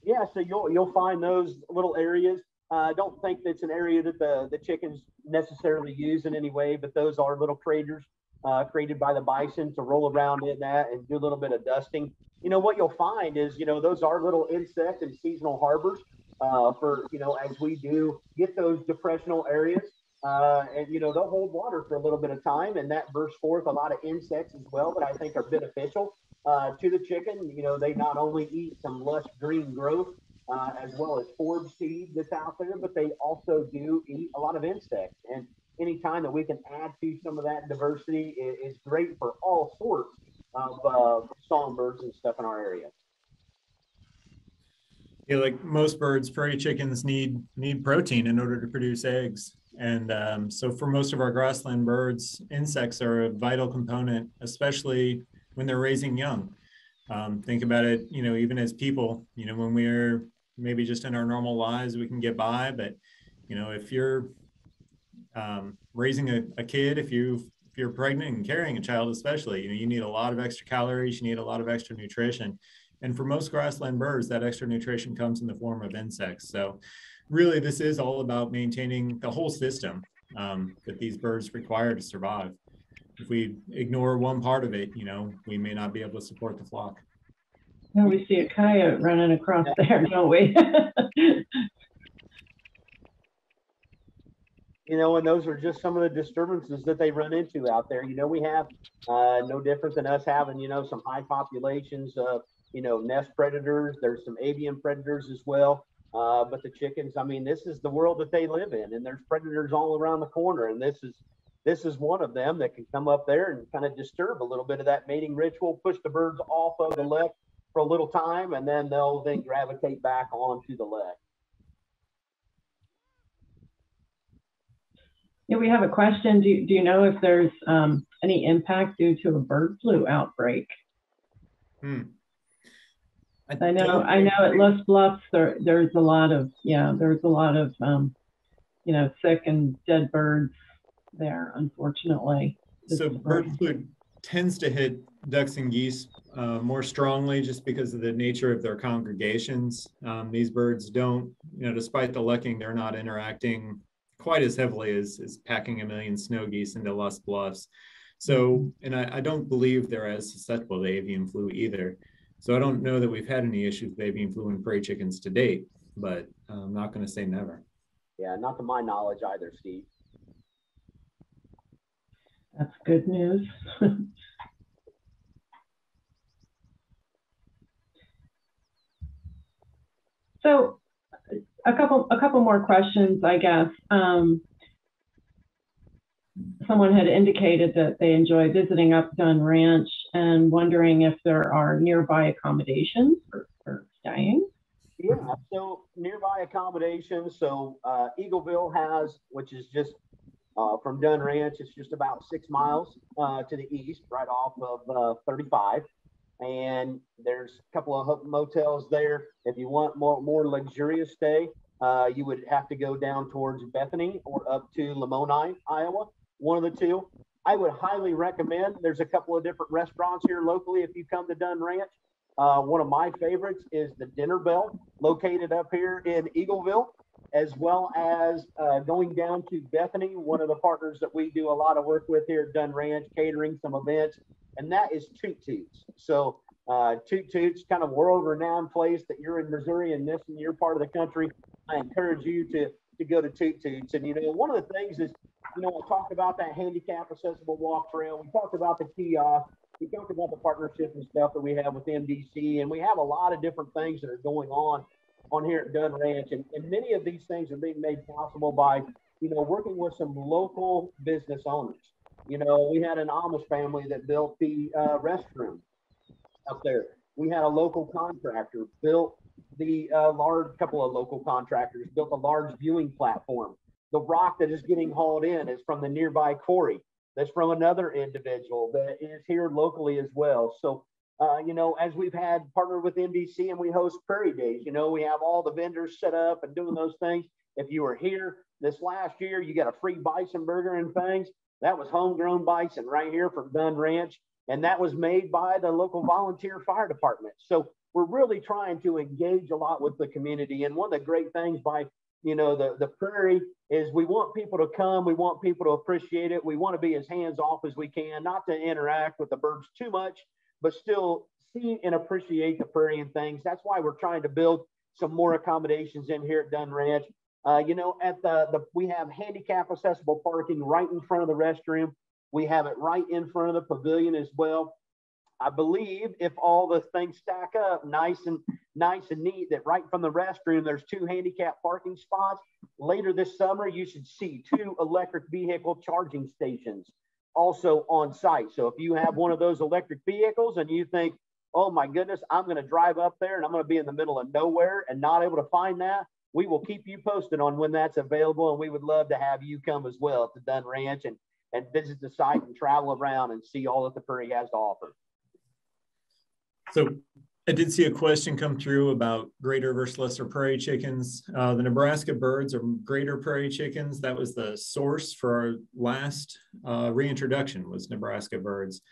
Yeah, so you'll find those little areas. I don't think that's an area that the chickens necessarily use in any way, but those are little craters created by the bison to roll around in that and do a little bit of dusting. You know, what you'll find is, you know, those are little insect and seasonal harbors for, you know, as we do get those depressional areas and, you know, they'll hold water for a little bit of time, and that bursts forth a lot of insects as well that I think are beneficial to the chicken. You know, they not only eat some lush green growth, as well as forage seed that's out there, but they also do eat a lot of insects. And anytime that we can add to some of that diversity is great for all sorts of songbirds and stuff in our area. Yeah, like most birds, prairie chickens need protein in order to produce eggs. And so for most of our grassland birds, insects are a vital component, especially when they're raising young. Think about it, even as people, when we're maybe just in our normal lives, we can get by. But, if you're raising a kid, if you're pregnant and carrying a child, especially, you need a lot of extra calories, you need a lot of extra nutrition. And for most grassland birds, that extra nutrition comes in the form of insects. So really, this is all about maintaining the whole system that these birds require to survive. If we ignore one part of it, we may not be able to support the flock. Yeah, we see a coyote running across there, don't we? And those are just some of the disturbances that they run into out there. We have no different than us having, some high populations of, nest predators. There's some avian predators as well. But the chickens, this is the world that they live in, and there's predators all around the corner. And this is one of them that can come up there and kind of disturb a little bit of that mating ritual, push the birds off of the lek for a little time, and then they'll gravitate back onto the lek. Yeah, we have a question. Do you know if there's any impact due to a bird flu outbreak? I know at Los Bluffs there's a lot of sick and dead birds there, unfortunately. So bird flu tends to hit ducks and geese more strongly just because of the nature of their congregations. These birds don't, despite the lekking, they're not interacting quite as heavily as packing 1 million snow geese into Los Bluffs. So, and I don't believe they're as susceptible to avian flu either. So I don't know that we've had any issues with avian flu in prairie chickens to date, but I'm not going to say never. Yeah, not to my knowledge either, Steve. That's good news. So a couple more questions, I guess. Someone had indicated that they enjoy visiting up Dunn Ranch and wondering if there are nearby accommodations for staying. Yeah, so nearby accommodations. So Eagleville has, which is just from Dunn Ranch, it's just about 6 miles to the east, right off of 35. And there's a couple of motels there. If you want more luxurious stay, you would have to go down towards Bethany or up to Lamoni, Iowa, one of the two. I would highly recommend, there's a couple of different restaurants here locally if you come to Dunn Ranch. One of my favorites is the Dinner Bell, located up here in Eagleville, as well as going down to Bethany, one of the partners that we do a lot of work with here at Dunn Ranch, catering some events, and that is Toot Toots. So Toot Toots, kind of world-renowned place that you're in Missouri and this in your part of the country. I encourage you to go to Toot Toots. And, one of the things is, I talked about that handicap accessible walk trail. We talked about the kiosk. We talked about the partnership and stuff that we have with MDC. And we have a lot of different things that are going on here at Dunn Ranch. And many of these things are being made possible by, working with some local business owners. We had an Amish family that built the restroom up there. We had a local contractor built the couple of local contractors built a large viewing platform. The rock that is getting hauled in is from the nearby quarry. That's from another individual that is here locally as well. So, as we've had partnered with MDC and we host Prairie Days, we have all the vendors set up and doing those things. If you were here this last year, you got a free bison burger and things. That was homegrown bison right here from Dunn Ranch. And that was made by the local volunteer fire department. So we're really trying to engage a lot with the community. And one of the great things by, the Prairie is we want people to come. We want people to appreciate it. We want to be as hands off as we can, not to interact with the birds too much, but still see and appreciate the Prairie and things. That's why we're trying to build some more accommodations in here at Dunn Ranch. We have handicap accessible parking right in front of the restroom. We have it right in front of the pavilion as well. I believe if all the things stack up nice and nice and neat that right from the restroom, there's 2 handicap parking spots. Later this summer, you should see 2 electric vehicle charging stations also on site. So if you have one of those electric vehicles and you think, oh my goodness, I'm going to drive up there and I'm going to be in the middle of nowhere and not able to find that, we will keep you posted on when that's available. And we would love to have you come as well to Dunn Ranch and visit the site and travel around and see all that the prairie has to offer. So I did see a question come through about greater versus lesser prairie chickens. The Nebraska birds are greater prairie chickens. That was the source for our last reintroduction, was Nebraska birds.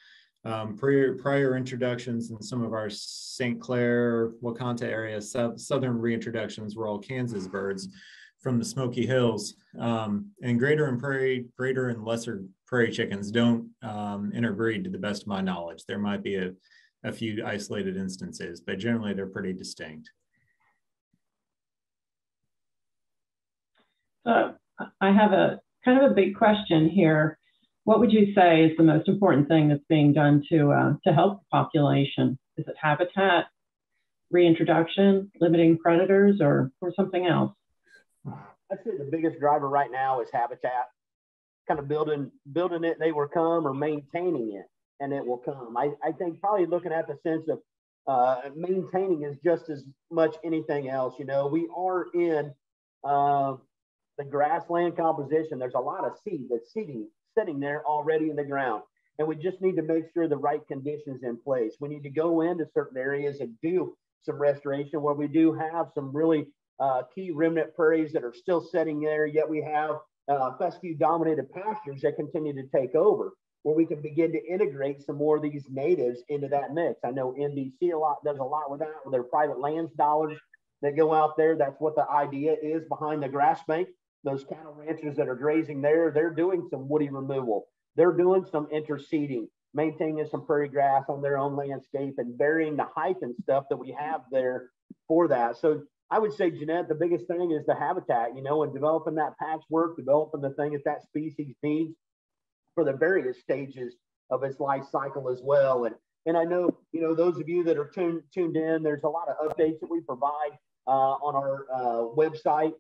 Prior introductions in some of our St. Clair, Wakanta area, southern reintroductions were all Kansas birds from the Smoky Hills. And greater and lesser prairie chickens don't interbreed to the best of my knowledge. There might be a few isolated instances, but generally they're pretty distinct. So I have a kind of a big question here. What would you say is the most important thing that's being done to help the population? Is it habitat, reintroduction, limiting predators, or something else? I'd say the biggest driver right now is habitat. Kind of building it, they will come, or maintaining it, and it will come. I think probably looking at the sense of maintaining is just as much anything else. You know, we are in the grassland composition. There's a lot of seed that's sitting there already in the ground. And we just need to make sure the right conditions in place. We need to go into certain areas and do some restoration where we do have some really key remnant prairies that are still sitting there, yet we have fescue dominated pastures that continue to take over, where we can begin to integrate some more of these natives into that mix. I know NBC does a lot with that, with their private lands dollars that go out there. That's what the idea is behind the grass bank. Those cattle ranchers that are grazing there, they're doing some woody removal. They're doing some interseeding, maintaining some prairie grass on their own landscape and burying the height and stuff that we have there for that. So I would say, Jeanette, the biggest thing is the habitat, you know, and developing that patchwork, developing the thing that species needs for the various stages of its life cycle as well. And I know, you know, those of you that are tuned in, there's a lot of updates that we provide on our website.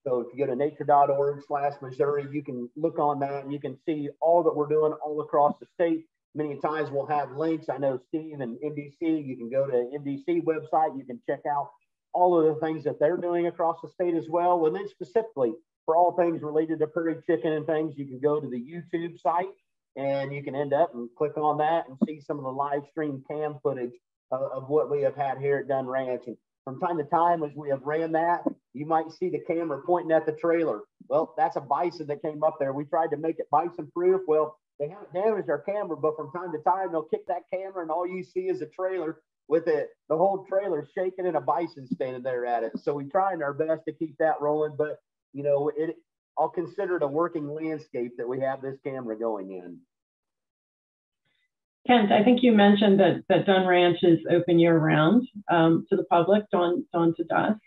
So if you go to nature.org/Missouri, you can look on that and you can see all that we're doing all across the state. Many times we'll have links. I know Steve and NDC, you can go to NDC website. You can check out all of the things that they're doing across the state as well. And then specifically for all things related to prairie chicken and things, you can go to the YouTube site and you can end up and click on that and see some of the live stream cam footage of what we have had here at Dunn Ranch. And from time to time, as we have ran that, you might see the camera pointing at the trailer. Well, that's a bison that came up there. We tried to make it bison proof. Well, they haven't damaged our camera, but from time to time, they'll kick that camera and all you see is a trailer with the whole trailer shaking and a bison standing there at it. So we're trying our best to keep that rolling, but you know, I'll consider it a working landscape that we have this camera going in. Kent, I think you mentioned that Dunn Ranch is open year-round to the public, dawn to dusk.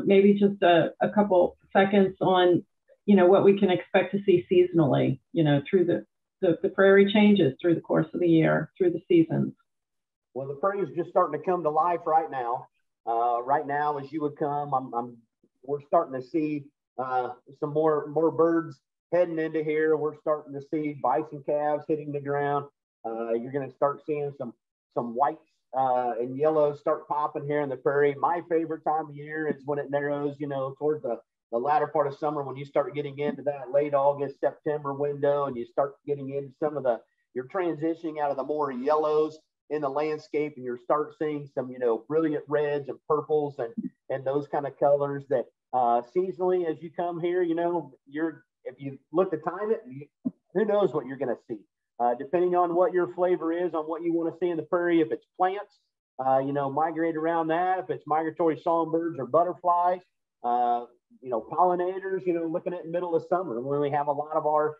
Maybe just a couple seconds on, you know, what we can expect to see seasonally, you know, through the prairie changes through the course of the year, through the seasons. Well, the prairie is just starting to come to life right now. Right now, as you would come, we're starting to see some more birds heading into here. We're starting to see bison calves hitting the ground. You're going to start seeing some whites and yellows start popping here in the prairie. My favorite time of year is when it narrows, you know, towards the latter part of summer, when you start getting into that late August, September window, and you start getting into you're transitioning out of the more yellows in the landscape, and you start seeing some, you know, brilliant reds and purples and those kind of colors that seasonally, as you come here, you know, if you look to time it, who knows what you're going to see. Depending on what your flavor is, on what you want to see in the prairie, if it's plants, you know, migrate around that. If it's migratory songbirds or butterflies, you know, pollinators, you know, looking at the middle of summer when we have a lot of our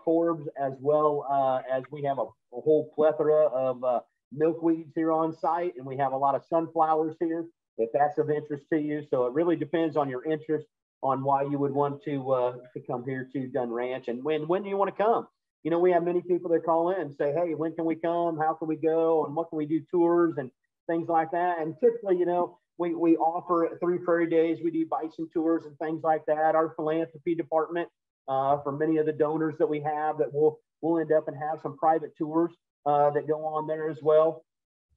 forbs, as well as we have a whole plethora of milkweeds here on site, and we have a lot of sunflowers here, if that's of interest to you. So it really depends on your interest on why you would want to come here to Dunn Ranch, and when do you want to come. You know, we have many people that call in and say, hey, when can we come? How can we go? And what can we do tours? And things like that. And typically, you know, we offer 3 prairie days. We do bison tours and things like that. Our philanthropy department, for many of the donors that we have, that we'll end up and have some private tours that go on there as well.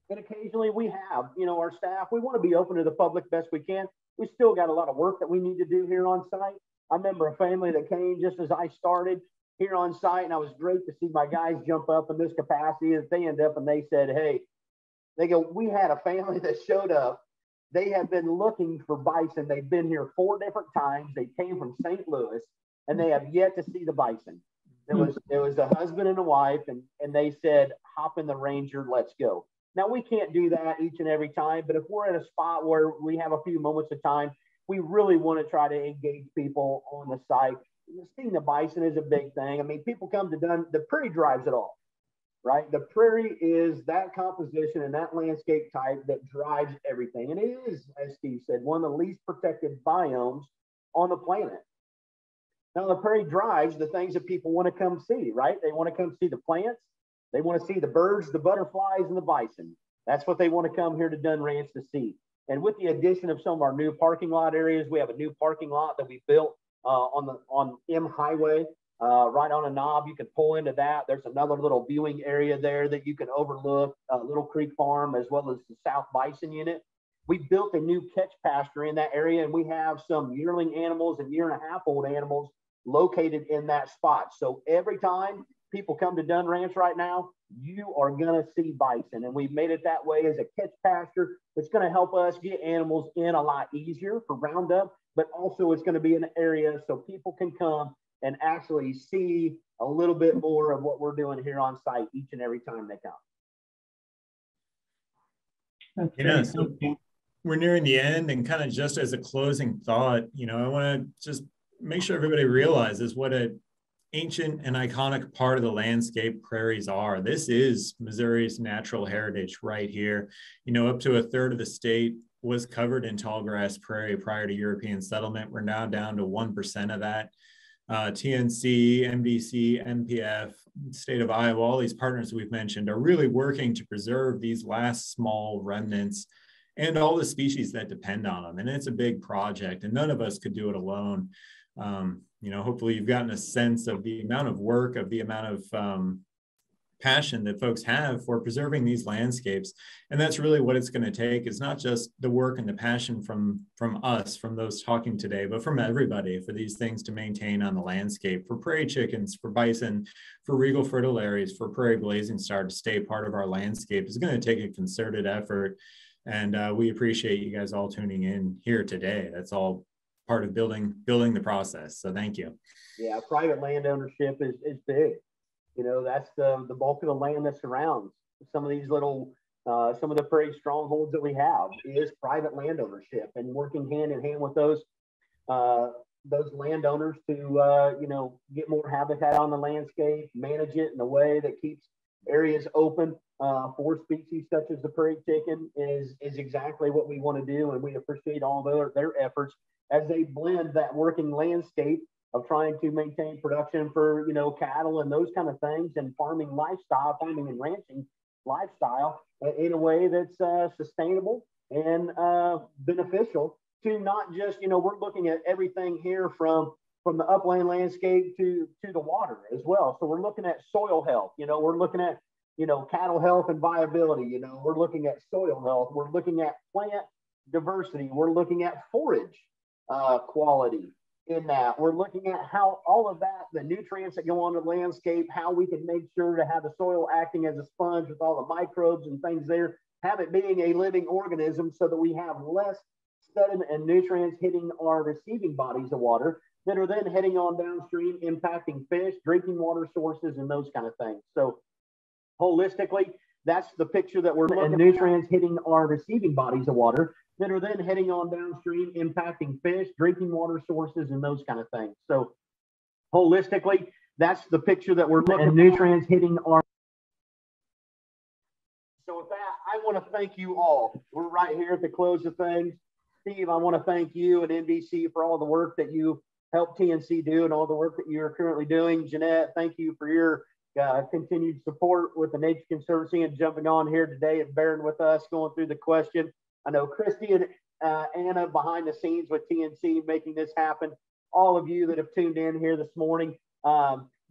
And occasionally we have, you know, our staff, we want to be open to the public best we can. We still got a lot of work that we need to do here on site. I remember a family that came just as I started here on site, and I was great to see my guys jump up in this capacity. And they end up and they said, hey, they go, we had a family that showed up. They have been looking for bison. They've been here 4 different times. They came from St. Louis, and they have yet to see the bison. It was a husband and a wife, and they said, hop in the Ranger, let's go. Now, we can't do that each and every time, but if we're at a spot where we have a few moments of time, we really want to try to engage people on the site. Seeing the bison is a big thing. I mean, people come to Dunn, the prairie drives it all, right? The prairie is that composition and that landscape type that drives everything. And it is, as Steve said, one of the least protected biomes on the planet. Now, the prairie drives the things that people want to come see, right? They want to come see the plants. They want to see the birds, the butterflies, and the bison. That's what they want to come here to Dunn Ranch to see. And with the addition of some of our new parking lot areas, we have a new parking lot that we built on M Highway, right on a knob. You can pull into that. There's another little viewing area there that you can overlook Little Creek Farm, as well as the South Bison Unit. We built a new catch pasture in that area, and we have some yearling animals and 1.5-year-old animals located in that spot. So every time people come to Dunn Ranch right now, you are going to see bison. And we've made it that way as a catch pasture. It's going to help us get animals in a lot easier for roundup, but also it's going to be an area so people can come and actually see a little bit more of what we're doing here on site each and every time they come. Yeah, so we're nearing the end, and kind of just as a closing thought, you know, I want to just make sure everybody realizes what an ancient and iconic part of the landscape prairies are. This is Missouri's natural heritage right here. You know, up to 1/3 of the state was covered in tall grass prairie prior to European settlement. We're now down to 1% of that. TNC, MDC, MPF, state of Iowa, all these partners we've mentioned are really working to preserve these last small remnants and all the species that depend on them. And it's a big project, and none of us could do it alone. You know, hopefully you've gotten a sense of the amount of work, of the amount of passion that folks have for preserving these landscapes. And that's really what it's going to take. It's not just the work and the passion from us, from those talking today, but from everybody for these things to maintain on the landscape, for prairie chickens, for bison, for regal fritillaries, for prairie blazing star to stay part of our landscape. It's going to take a concerted effort. And we appreciate you guys all tuning in here today. That's all part of building the process. So thank you. Yeah, private land ownership is big. You know, that's the bulk of the land that surrounds some of these little, some of the prairie strongholds that we have is private land ownership, and working hand in hand with those landowners to, you know, get more habitat on the landscape, manage it in a way that keeps areas open for species such as the prairie chicken is exactly what we want to do. And we appreciate all their efforts as they blend that working landscape of trying to maintain production for, you know, cattle and those kind of things, and farming and ranching lifestyle in a way that's sustainable and beneficial to not just, you know, we're looking at everything here from the upland landscape to the water as well. So we're looking at soil health, you know, we're looking at, you know, cattle health and viability, you know, we're looking at soil health, we're looking at plant diversity, we're looking at forage quality in that. We're looking at how all of that, the nutrients that go on the landscape, how we can make sure to have the soil acting as a sponge with all the microbes and things there, have it being a living organism so that we have less sediment and nutrients hitting our receiving bodies of water that are then heading on downstream, impacting fish, drinking water sources, and those kind of things. So holistically, that's the picture that we're looking at. Nutrients hitting our receiving bodies of water that are then heading on downstream, impacting fish, drinking water sources, and those kind of things. So holistically, that's the picture that we're looking at. Nutrients hitting our. So with that, I want to thank you all. We're right here at the close of things. Steve, I want to thank you and NBC for all the work that you helped TNC do and all the work that you're currently doing. Jeanette, thank you for your continued support with the Nature Conservancy and jumping on here today and bearing with us going through the question. I know Christy and Anna behind the scenes with TNC making this happen. All of you that have tuned in here this morning,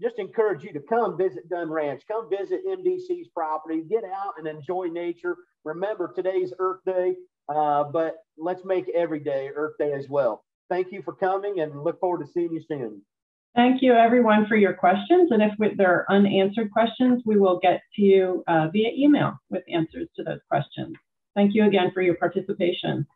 just encourage you to come visit Dunn Ranch, come visit MDC's property, get out and enjoy nature. Remember, today's Earth Day, but let's make every day Earth Day as well. Thank you for coming and look forward to seeing you soon. Thank you, everyone, for your questions. And if there are unanswered questions, we will get to you via email with answers to those questions. Thank you again for your participation.